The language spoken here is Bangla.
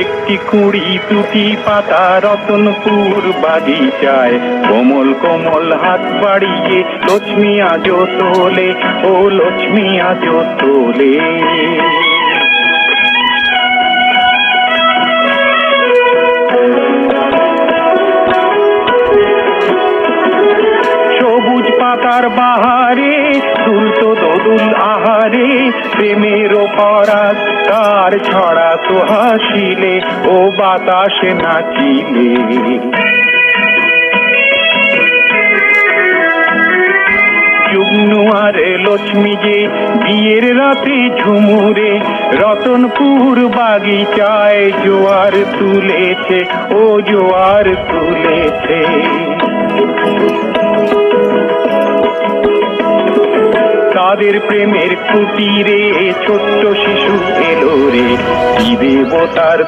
একটি কুড়ি দুটি পাতা রতনপুর বাগিচায়, কোমল কোমল হাত বাড়িয়ে লক্ষ্মী আজো তোলে, ও লক্ষ্মী আজো তোলে। সবুজ পাতার বাহারে দুলতো দোদুল আহারে, প্রেমের পরাগ তার ছড়াতো হাসিলে, ও বাতাসে নাচিলে। যুগ্নুয়ারে লক্ষ্মী যে বিয়ের রাতে ঝুমুরে, রতনপুর বাগিচায় জোয়ার তুলেছে, ও জোয়ার তুলেছে। তাদের প্রেমের কুটিরে ছোট্ট শিশু এলো রে, কি দেবতার